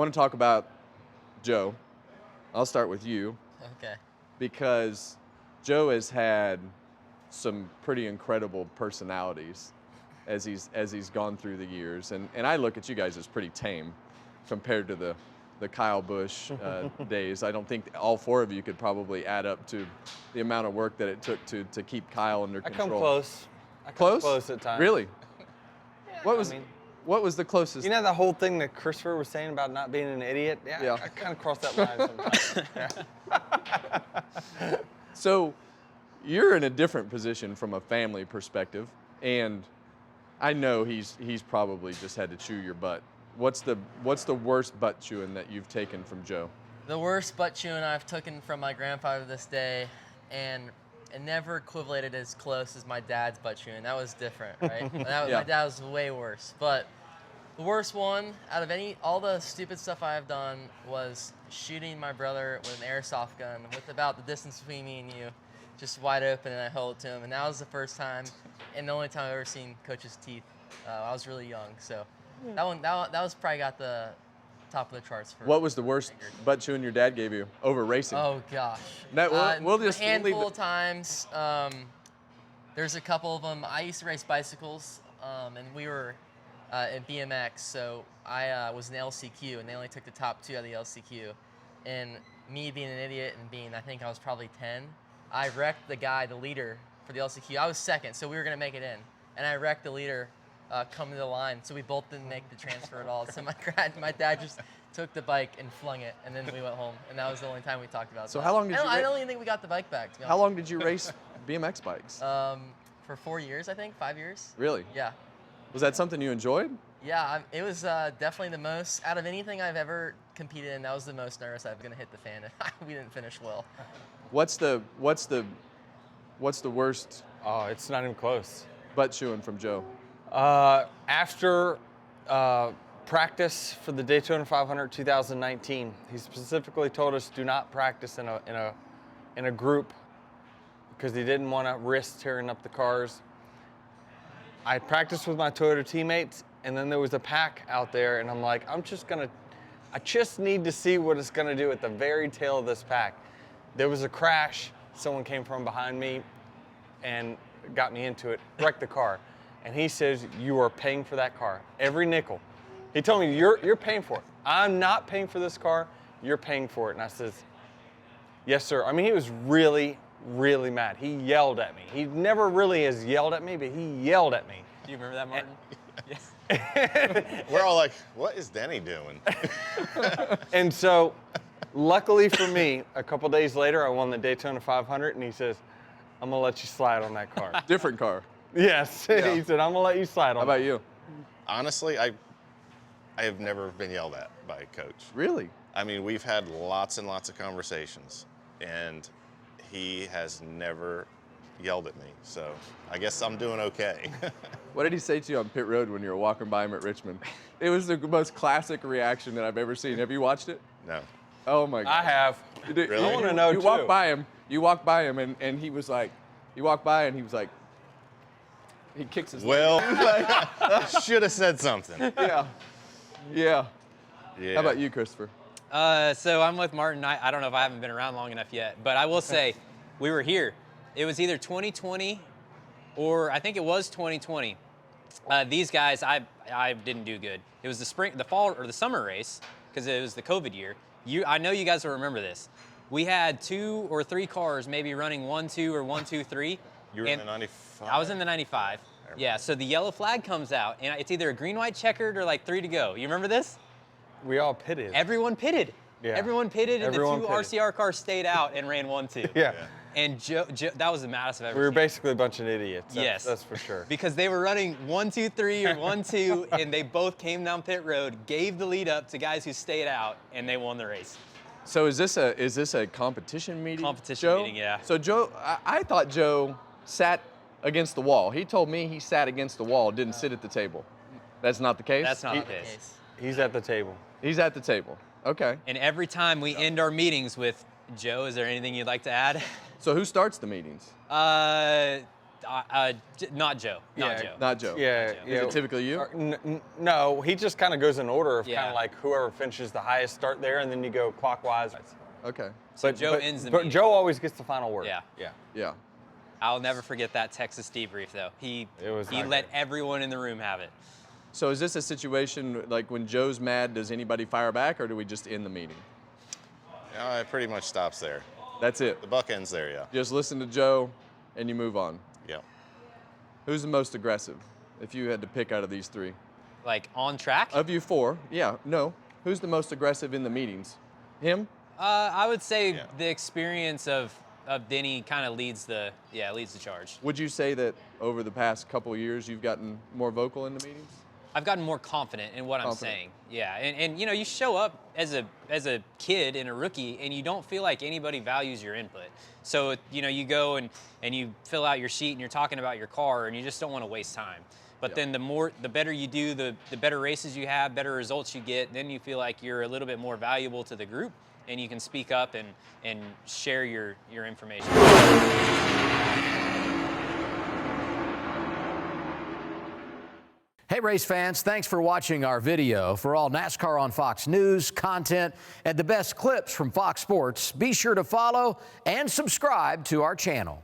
want to talk about Joe. I'll start with you. Okay. Because Joe has had some pretty incredible personalities as he's gone through the years, and I look at you guys as pretty tame compared to the Kyle Busch days. I don't think all four of you could probably add up to the amount of work that it took to keep Kyle under control. I come close. Close at times. Really? Yeah, What was the closest? You know the whole thing that Christopher was saying about not being an idiot? Yeah. I kind of cross that line sometimes. So you're in a different position from a family perspective, and I know he's probably just had to chew your butt. What's the worst butt chewing that you've taken from Joe? The worst butt chewing I've taken from my grandfather this day, and it never equivalated as close as my dad's butt chewing. That was different, right? Yeah. My dad was way worse. But the worst one out of all the stupid stuff I've done was shooting my brother with an airsoft gun with about the distance between me and you, just wide open, and I held it to him. And that was the first time and the only time I've ever seen Coach's teeth. I was really young, so that was probably got the top of the charts for. What was the worst butt chewing your dad gave you over racing? Oh gosh. We'll a handful of times. There's a couple of them. I used to race bicycles, and we were at BMX, so I was in the LCQ, and they only took the top 2 out of the LCQ. And me being an idiot and I think I was probably 10, I wrecked the leader for the LCQ. I was second, so we were gonna make it in, and I wrecked the leader coming to the line, so we both didn't make the transfer at all. So my dad just took the bike and flung it, and then we went home, and that was the only time we talked about it. So how long did you? I don't even think we got the bike back. To be honest. How long did you race BMX bikes? For 4 years, I think, 5 years. Really? Yeah. Was that something you enjoyed? Yeah, it was definitely the most, out of anything I've ever competed in, that was the most nervous I was gonna hit the fan, and we didn't finish well. What's the worst Oh, it's not even close. butt chewing from Joe? After practice for the Daytona 500 2019, he specifically told us do not practice in a group because he didn't want to risk tearing up the cars. I practiced with my Toyota teammates, and then there was a pack out there, and I'm like, I just need to see what it's gonna do at the very tail of this pack. There was a crash. Someone came from behind me and got me into it, wrecked the car. And he says, you are paying for that car, every nickel. He told me, you're paying for it. I'm not paying for this car, you're paying for it. And I says, yes, sir. I mean, he was really, really mad. He yelled at me. He never really has yelled at me, but he yelled at me. Do you remember that, Martin? Yes. We're all like, what is Denny doing? And so, luckily for me, a couple days later, I won the Daytona 500, and he says, I'm gonna let you slide on that car. Different car. Yes, Yeah. He said, I'm gonna let you slide on. How about you? Honestly, I have never been yelled at by a coach. Really? I mean, we've had lots and lots of conversations, and he has never yelled at me. So I guess I'm doing okay. What did he say to you on pit road when you were walking by him at Richmond? It was the most classic reaction that I've ever seen. Have you watched it? No. Oh my God. I have. Really? I want to know You too. walked by him, and he was like, you walked by and he was like, he kicks his Well, leg. should have said something. Yeah. Yeah. Yeah. How about you, Christopher? So I'm with Martin. I don't know if I haven't been around long enough yet, but I will say we were here. It was either 2020 or I think it was 2020. These guys, I didn't do good. It was the fall or the summer race because it was the COVID year. I know you guys will remember this. We had 2 or 3 cars maybe running 1-2 or 1-2-3. You were in the 95? I was in the 95. Yeah, so the yellow flag comes out, and it's either a green, white, checkered, or like 3 to go. You remember this? We all pitted. Everyone pitted. Yeah. Everyone pitted, and Everyone the 2 pitted. RCR cars stayed out and ran 1-2. Yeah. And Joe, that was the maddest I've ever We were seen. basically a bunch of idiots. Yes. That's for sure. Because they were running 1-2-3 or 1-2, and they both came down pit road, gave the lead up to guys who stayed out, and they won the race. So is this a competition meeting? Competition Joe? meeting, yeah. So Joe, I thought Joe sat against the wall. He told me he sat against the wall, didn't sit at the table. That's not the case? That's not the case. He's at the table. He's at the table. Okay. And every time we end our meetings with, Joe, is there anything you'd like to add? So who starts the meetings? Not Joe. Not Yeah. Joe. Not Joe. Yeah, Joe. Is it typically you? No, he just kind of goes in order of kind Yeah. of like whoever finishes the highest start there, and then you go clockwise. Okay. So Joe ends the But meeting. Joe always gets the final word. Yeah. Yeah. Yeah. I'll never forget that Texas debrief, though. He was not let good. everyone in the room have it. So is this a situation like when Joe's mad, does anybody fire back, or do we just end the meeting? It pretty much stops there. That's it. The buck ends there, yeah. Just listen to Joe, and you move on. Yeah. Who's the most aggressive, if you had to pick out of these three? Like on track? Of you four, yeah, no. Who's the most aggressive in the meetings? Him? I would say Yeah. the experience of Denny kind of leads the charge. Would you say that over the past couple of years you've gotten more vocal in the meetings? I've gotten more confident in what I'm Confident. saying. Yeah, and you know, you show up as a kid and a rookie, and you don't feel like anybody values your input. So you know, you go and you fill out your sheet, and you're talking about your car, and you just don't want to waste time. But Yeah. then the better you do, the better races you have, better results you get. Then you feel like you're a little bit more valuable to the group, and you can speak up and share your information. Hey race fans, thanks for watching our video. For all NASCAR on Fox News, content, and the best clips from Fox Sports, be sure to follow and subscribe to our channel.